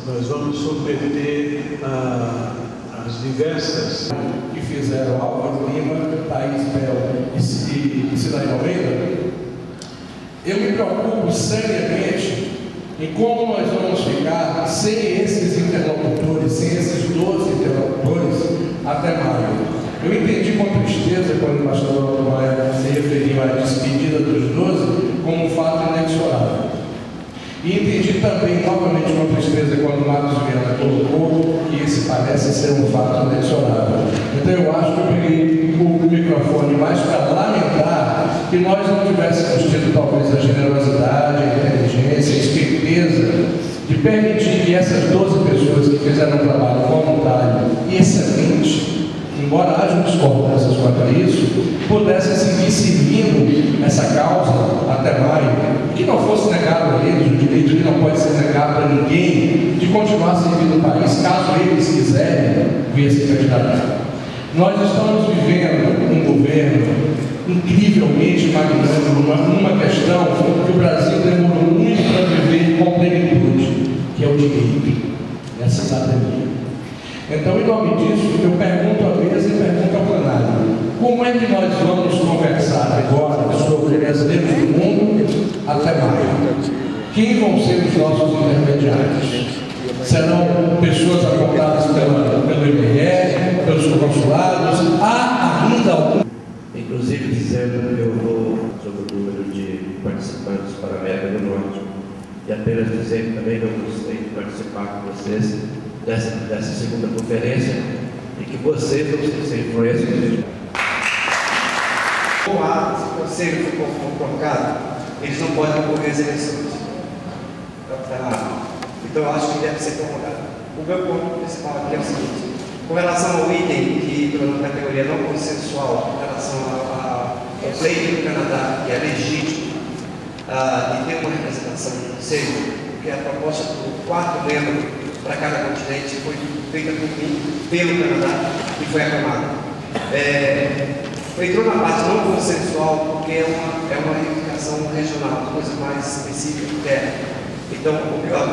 nós vamos submeter as diversas que fizeram Álvaro Lima, Thaís Bel e Cidade Almeida. Eu me preocupo seriamente em como nós vamos ficar sem esses interlocutores, sem esses 12 interlocutores até maio. Eu entendi com tristeza quando o embaixador Maia se referiu à despedida dos 12 como um fato inexorável. E entendi também, novamente, com tristeza quando o Marcos Viana colocou que esse parece ser um fato inexorável. Então eu acho que eu peguei o microfone mais para lamentar que nós não tivéssemos tido talvez a generosidade, a inteligência, a esperteza de permitir que essas 12 pessoas que fizeram um trabalho voluntário e excelente, embora hajam discordâncias quanto a isso, pudessem seguir servindo essa causa até maio, que não fosse negado a eles o direito que não pode ser negado a ninguém de continuar servindo o país, caso eles quiserem vir se candidatar. Nós estamos vivendo um governo incrivelmente magnânimo numa questão que o Brasil demorou muito para viver com plenitude, que é o direito, essa cidadania. Então, em nome disso, eu pergunto à mesa e pergunto ao plenário: como é que nós vamos conversar agora sobre brasileiros do mundo até maio? Quem vão ser os nossos intermediários? Serão pessoas apontadas pelo IBR, pelos consulados? Há ainda algum? Inclusive dizendo que eu vou sobre o número de participantes para a América do Norte. E apenas dizer que também não gostei de participar com vocês dessa segunda conferência e que vocês não precisam ser influência. Se o conselho for colocado, eles não podem concorrer às eleições. Então eu acho que deve ser colocado. O meu ponto principal aqui é o seguinte: com relação ao item que pela categoria não consensual, com relação ao pleito do Canadá, que é legítimo, de ter uma representação no conselho, porque a proposta do 4 membros para cada continente foi feita por mim, pelo Canadá, e foi aclamada. Entrou na parte não consensual, porque é uma reivindicação regional, uma coisa mais específica interna. Então,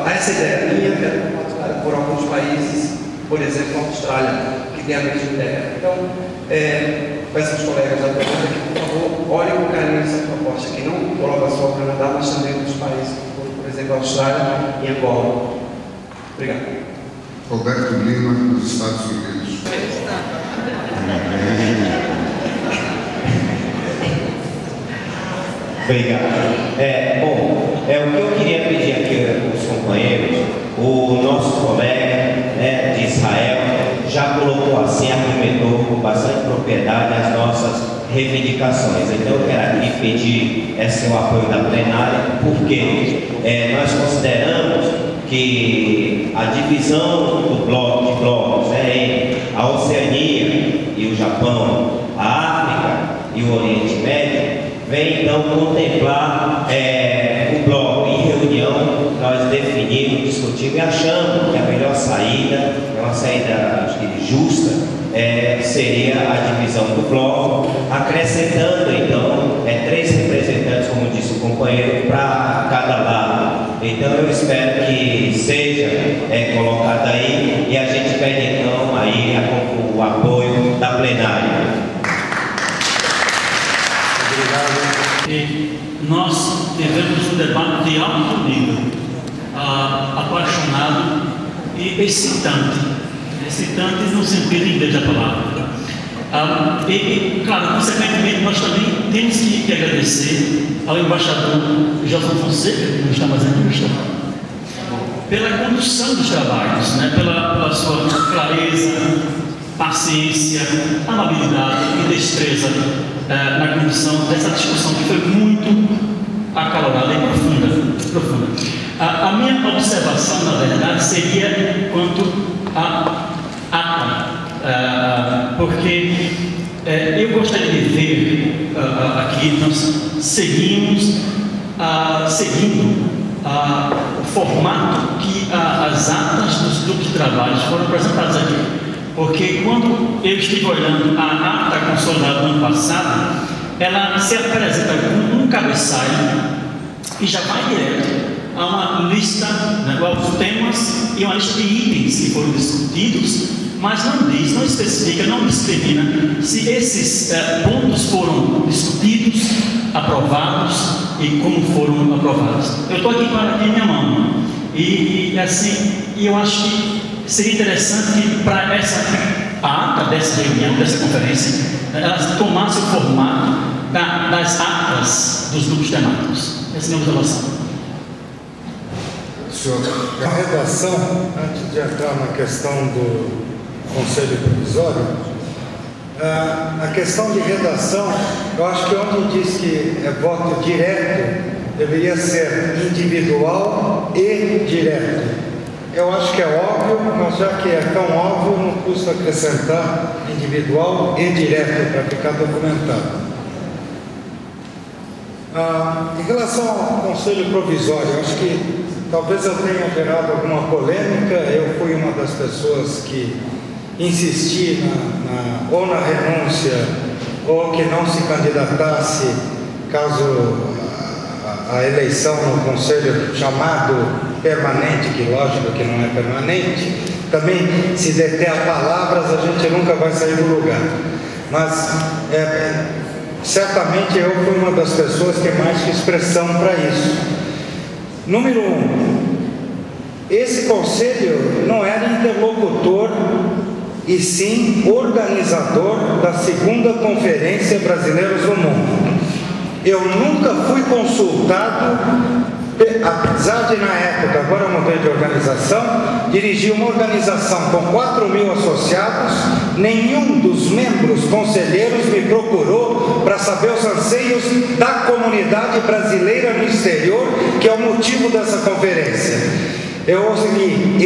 essa ideia minha é compartilhada por alguns países, por exemplo, a Austrália, que tem a mesma ideia. Então, peço aos colegas da pergunta que, por favor, olhem com carinho essa proposta, que não coloca só o Canadá, mas também outros países, por exemplo, a Austrália e Angola. Obrigado. Roberto Lima, dos Estados Unidos. Obrigado. O que eu queria pedir aqui aos companheiros, o nosso colega de Israel já colocou assim, argumentou com bastante propriedade as nossas reivindicações. Então eu quero aqui pedir o apoio da plenária, porque nós consideramos que a divisão do bloco de blocos entre a Oceania e o Japão, a África e o Oriente Médio, vem então contemplar o bloco. Em reunião nós definimos, discutimos e achamos que a melhor saída, é uma saída acho que justa, seria a divisão do bloco, acrescentando então 3 representantes, como disse o companheiro, para cada lado. Então eu espero que seja colocado aí e a gente pede então aí o apoio da plenária. E nós tivemos um debate de alto nível, apaixonado e excitante no sentido inglês da palavra. Claro, consequentemente, nós também temos que agradecer ao embaixador Gelson Fonseca, que nos está fazendo isso, pela condução dos trabalhos, pela sua clareza, paciência, amabilidade e destreza na condução dessa discussão que foi muito acalorada e profunda. A minha observação, na verdade, seria quanto a ata, porque eu gostaria de ver aqui nós seguindo o formato que as atas dos grupos de trabalho foram apresentadas aqui. Porque quando eu estive olhando a ata consolidada do ano passado, ela se apresenta como um cabeçalho e já vai direto há uma lista, né, os temas e uma lista de itens que foram discutidos, mas não diz, não especifica, não discrimina se esses pontos foram discutidos, aprovados e como foram aprovados. Eu estou aqui com aqui em minha mão e assim, eu acho que seria interessante que para a ata dessa reunião, dessa conferência, ela tomasse o formato das atas dos grupos temáticos. Essa é a minha observação. Senhor, A redação, antes de entrar na questão do Conselho Provisório, a questão de redação, eu acho que onde diz que é voto direto, deveria ser individual e direto. Eu acho que é óbvio, mas já que é tão óbvio, não custa acrescentar individual e direto para ficar documentado. Em relação ao Conselho Provisório, acho que talvez eu tenha gerado alguma polêmica. Eu fui uma das pessoas que insisti ou na renúncia ou que não se candidatasse caso a eleição no Conselho chamado permanente, que lógico que não é permanente. Também, se deter a palavras, a gente nunca vai sair do lugar. Mas certamente eu fui uma das pessoas que mais quis pressão para isso. Número 1, esse conselho não era interlocutor e sim organizador da segunda Conferência Brasileiros do Mundo. Eu nunca fui consultado, apesar de na época, agora eu mudei de organização, dirigi uma organização com 4.000 associados. Nenhum dos membros conselheiros me procurou para saber os anseios da comunidade brasileira no exterior, que é o motivo dessa conferência. Eu ouvi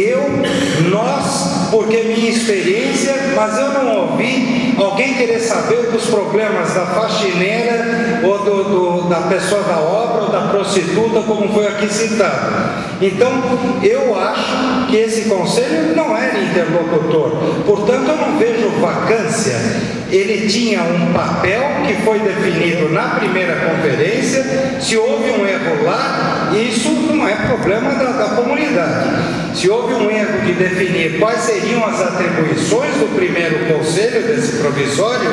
nós, porque minha experiência, mas eu não ouvi alguém querer saber dos problemas da faxineira ou da pessoa da obra ou da prostituta, como foi aqui citado. Então, eu acho que esse conselho não era interlocutor, portanto eu não vejo vacância. Ele tinha um papel que foi definido na primeira conferência. Se houve um erro lá, isso não é problema da comunidade. Se houve um erro de definir quais seriam as atribuições do primeiro conselho desse provisório,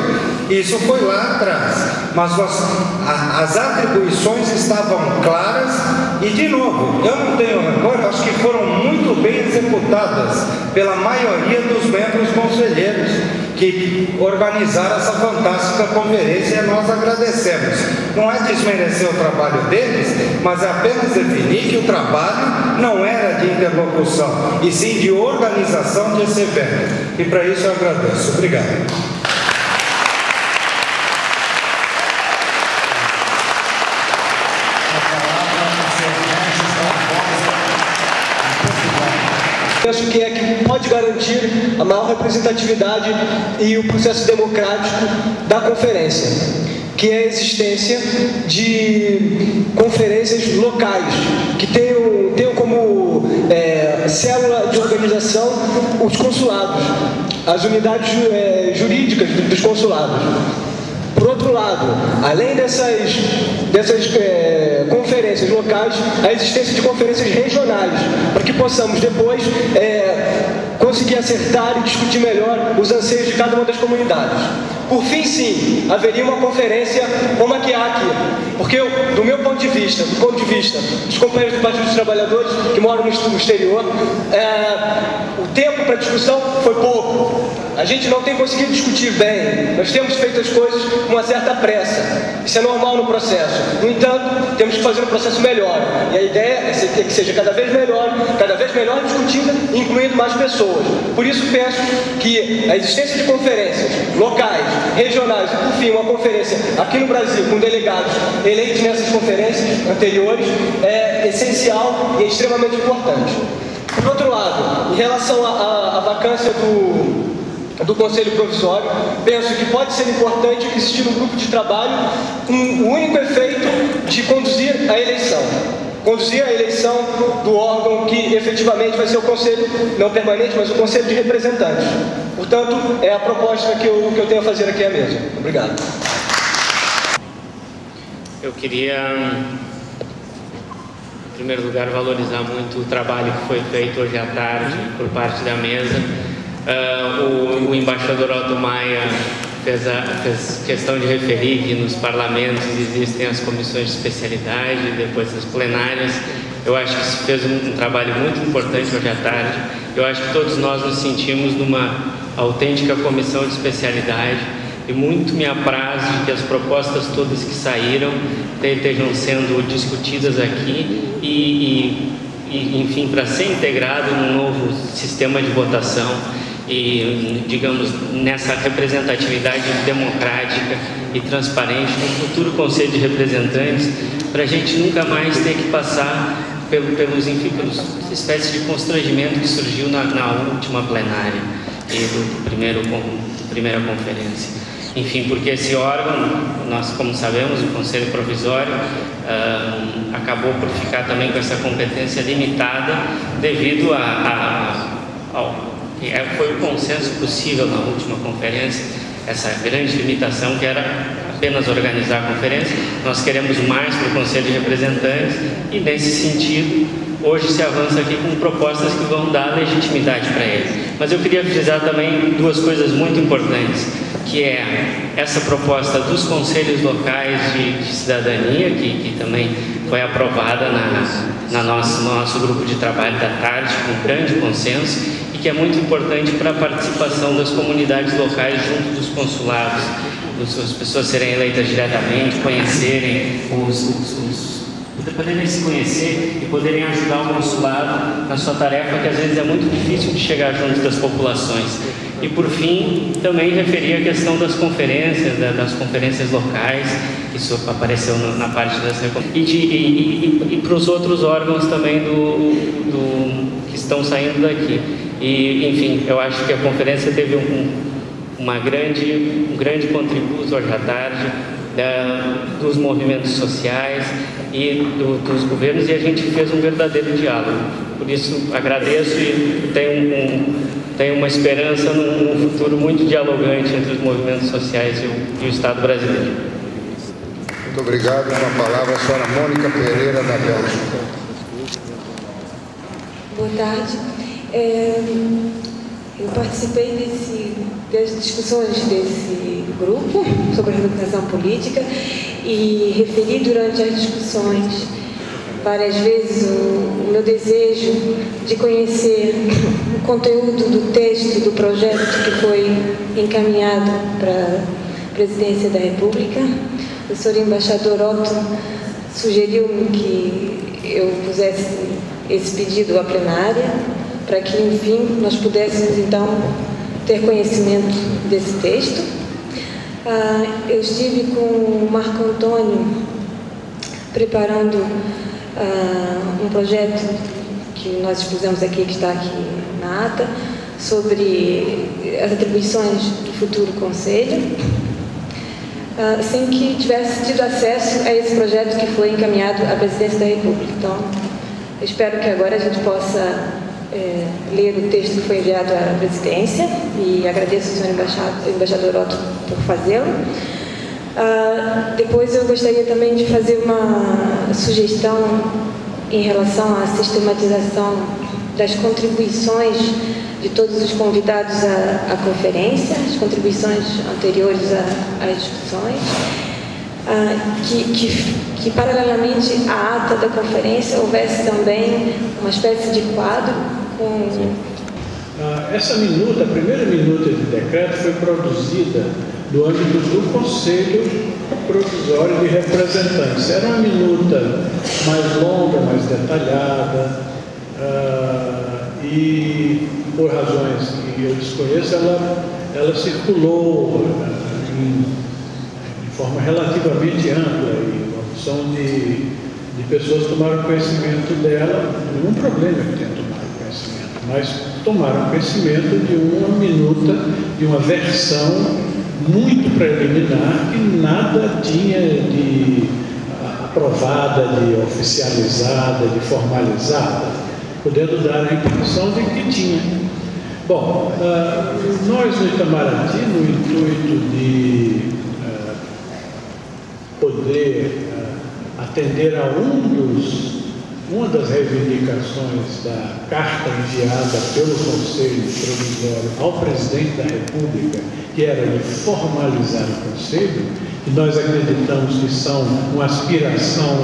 isso foi lá atrás. Mas as atribuições estavam claras e, de novo, eu não tenho rancor, acho que foram muito bem executadas pela maioria dos membros conselheiros que organizaram essa fantástica conferência, e nós agradecemos. Não é desmerecer o trabalho deles, mas é apenas definir que o trabalho não era de interlocução, e sim de organização desse evento. E para isso eu agradeço. Obrigado. Penso que é que pode garantir a maior representatividade e o processo democrático da conferência, que é a existência de conferências locais, que tenham como célula de organização os consulados, as unidades jurídicas dos consulados. Por outro lado, além dessas conferências locais, a existência de conferências regionais, para que possamos depois conseguir acertar e discutir melhor os anseios de cada uma das comunidades. Por fim, sim, haveria uma conferência como a que há aqui, porque do meu ponto de vista, do ponto de vista dos companheiros do Partido dos Trabalhadores que moram no exterior, o tempo para discussão foi pouco. A gente não tem conseguido discutir bem, nós temos feito as coisas com uma certa pressa. Isso é normal no processo. No entanto, temos que fazer um processo melhor. E a ideia é que seja cada vez melhor discutida, incluindo mais pessoas. Por isso penso que a existência de conferências locais, regionais e, por fim, uma conferência aqui no Brasil com delegados eleitos nessas conferências anteriores é essencial e é extremamente importante. Por outro lado, em relação à vacância do Conselho Provisório, penso que pode ser importante existir um grupo de trabalho com o único efeito de conduzir a eleição do órgão que efetivamente vai ser o Conselho, não permanente, mas o Conselho de Representantes. Portanto, é a proposta que eu tenho a fazer aqui à mesa. Obrigado. Eu queria em primeiro lugar, valorizar muito o trabalho que foi feito hoje à tarde por parte da mesa. O embaixador Otto Maia fez questão de referir que nos parlamentos existem as comissões de especialidade, depois as plenárias. Eu acho que se fez um trabalho muito importante hoje à tarde. Eu acho que todos nós nos sentimos numa autêntica comissão de especialidade e muito me apraz de que as propostas todas que saíram estejam sendo discutidas aqui e enfim, para ser integrado num novo sistema de votação e, digamos, nessa representatividade democrática e transparente no futuro Conselho de Representantes, para a gente nunca mais ter que passar pelos espécies de constrangimento que surgiu na última plenária e do primeira conferência. Enfim, porque esse órgão, nós como sabemos, o Conselho Provisório, acabou por ficar também com essa competência limitada devido foi o consenso possível na última conferência, essa grande limitação que era apenas organizar a conferência. Nós queremos mais para o Conselho de Representantes e, nesse sentido, hoje se avança aqui com propostas que vão dar legitimidade para ele. Mas eu queria frisar também duas coisas muito importantes, que é essa proposta dos conselhos locais de cidadania, que também foi aprovada no nosso grupo de trabalho da tarde, com grande consenso, e que é muito importante para a participação das comunidades locais junto dos consulados, as pessoas serem eleitas diretamente, conhecerem poderem se conhecer e poderem ajudar o consulado na sua tarefa, que às vezes é muito difícil de chegar junto das populações. E por fim, também referir a questão das conferências locais, isso apareceu na parte das e para os outros órgãos também que estão saindo daqui. E, enfim, eu acho que a conferência teve um grande contributo hoje à tarde dos movimentos sociais e dos governos, e a gente fez um verdadeiro diálogo. Por isso, agradeço e tenho uma esperança num futuro muito dialogante entre os movimentos sociais e o Estado brasileiro. Muito obrigado. Com a palavra a senhora Mônica Pereira, da Bélgica. Boa tarde. Eu participei das discussões desse grupo sobre a representação política e referi durante as discussões várias vezes o meu desejo de conhecer o conteúdo do texto do projeto que foi encaminhado para a Presidência da República. O senhor embaixador Otto sugeriu-me que eu pusesse esse pedido à plenária para que, enfim, nós pudéssemos, então, ter conhecimento desse texto. Eu estive com o Marco Antônio preparando um projeto que nós expusemos aqui, que está aqui na ata, sobre as atribuições do futuro Conselho, sem que tivesse tido acesso a esse projeto que foi encaminhado à Presidência da República. Então, eu espero que agora a gente possa ler o texto que foi enviado à Presidência, e agradeço ao senhor embaixador Otto por fazê-lo. Depois eu gostaria também de fazer uma sugestão em relação à sistematização das contribuições de todos os convidados à conferência, as contribuições anteriores às discussões, que paralelamente à ata da conferência houvesse também uma espécie de quadro com... Essa minuta, a primeira minuta de decreto foi produzida do âmbito do Conselho Provisório de Representantes. Era uma minuta mais longa, mais detalhada, e por razões que eu desconheço, ela circulou de forma relativamente ampla, e uma opção de pessoas tomaram conhecimento dela. Nenhum problema que tenha tomado conhecimento, mas tomaram conhecimento de uma minuta, de uma versão muito preliminar, que nada tinha de aprovada, de oficializada, de formalizada, podendo dar a impressão de que tinha. Bom, nós no Itamaraty, no intuito de poder atender a um dos uma das reivindicações da carta enviada pelo Conselho Provisório ao Presidente da República, que era de formalizar o Conselho, que nós acreditamos que são uma aspiração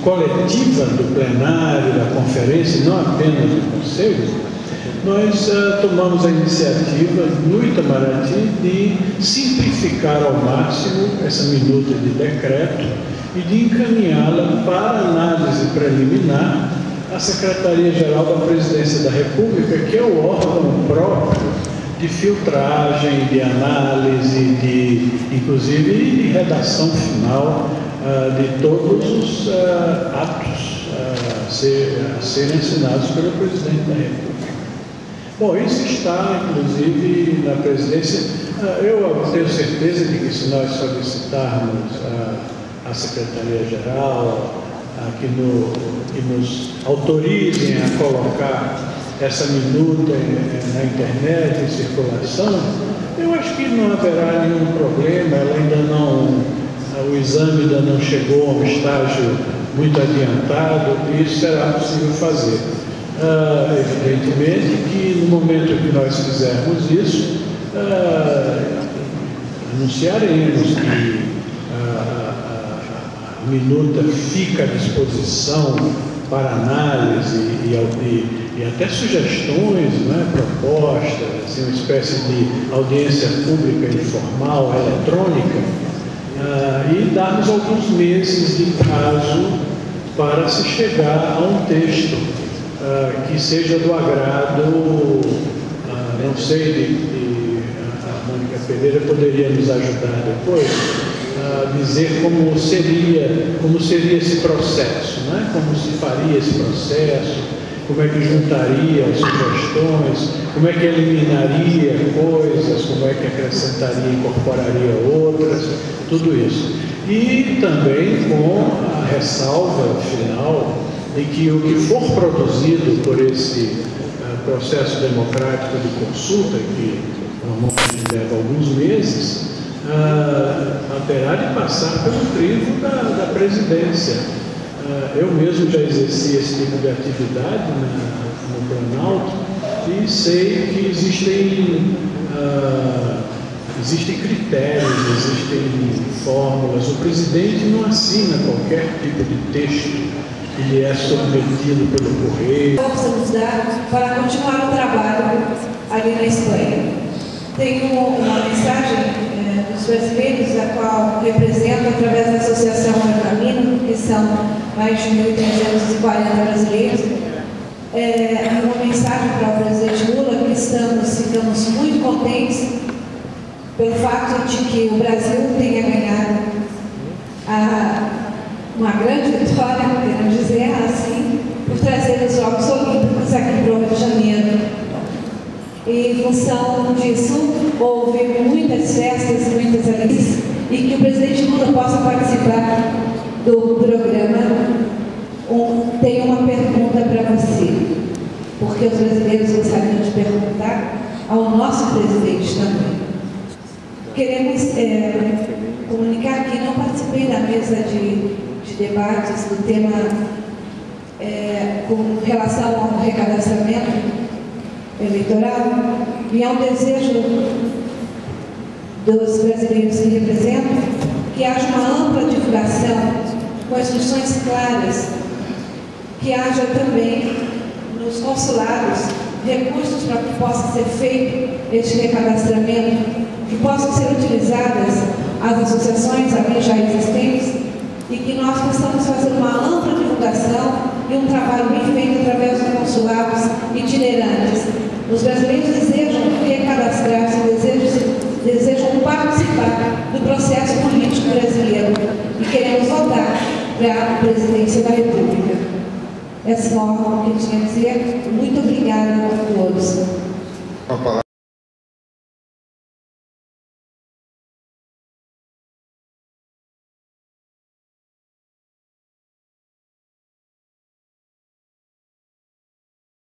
coletiva do plenário, da conferência, não apenas do Conselho, nós tomamos a iniciativa no Itamaraty de simplificar ao máximo essa minuta de decreto e de encaminhá-la para análise preliminar à Secretaria-Geral da Presidência da República, que é o órgão próprio de filtragem, de análise, inclusive de redação final de todos os atos a serem assinados pelo Presidente da República. Bom, isso está, inclusive, na presidência. Eu tenho certeza de que se nós solicitarmos a Secretaria-Geral que nos autorizem a colocar essa minuta na internet, em circulação, eu acho que não haverá nenhum problema. Ela ainda não, o exame ainda não chegou a um estágio muito adiantado e isso será possível fazer. Evidentemente que no momento que nós fizermos isso, anunciaremos que a minuta fica à disposição para análise e até sugestões, propostas, assim, uma espécie de audiência pública informal, eletrônica, e darmos alguns meses de prazo para se chegar a um texto que seja do agrado, não sei, a Mônica Pereira poderia nos ajudar depois, a dizer como seria esse processo, como se faria esse processo, como é que juntaria as sugestões, como é que eliminaria coisas, como é que acrescentaria e incorporaria outras, tudo isso. E também com a ressalva final de que o que for produzido por esse processo democrático de consulta, que normalmente leva alguns meses, haverá de passar pelo crivo da presidência. Eu mesmo já exerci esse tipo de atividade no Planalto e sei que existem critérios, existem fórmulas. O presidente não assina qualquer tipo de texto que lhe é submetido pelo correio. Possamos dar para continuar o trabalho ali na Espanha. Tenho uma mensagem dos brasileiros, a qual represento através da Associação Meu Caminho, que são mais de 1.340 brasileiros. Uma mensagem para o presidente Lula, que ficamos muito contentes pelo fato de que o Brasil tenha ganhado uma grande vitória, queremos dizer assim, por trazer os Jogos Olímpicos aqui para o Rio de Janeiro. E em função disso, houve muitas festas, muitas alegrias, e que o presidente Lula possa participar do programa. Tenho uma pergunta para você, porque os brasileiros gostariam de perguntar ao nosso presidente também. Queremos comunicar que não participei da mesa de debates do tema com relação ao recadastramento eleitoral, e é um desejo dos brasileiros que representam que haja uma ampla divulgação com instruções claras, que haja também nos consulados recursos para que possa ser feito este recadastramento, que possam ser utilizadas as associações ali já existentes e que nós possamos fazer uma ampla divulgação e um trabalho bem feito através dos consulados itinerantes. Os brasileiros desejam recadastrar-se, desejam participar do processo político brasileiro e queremos voltar para a presidência da República. É só o que eu tinha a dizer. Muito obrigada a todos.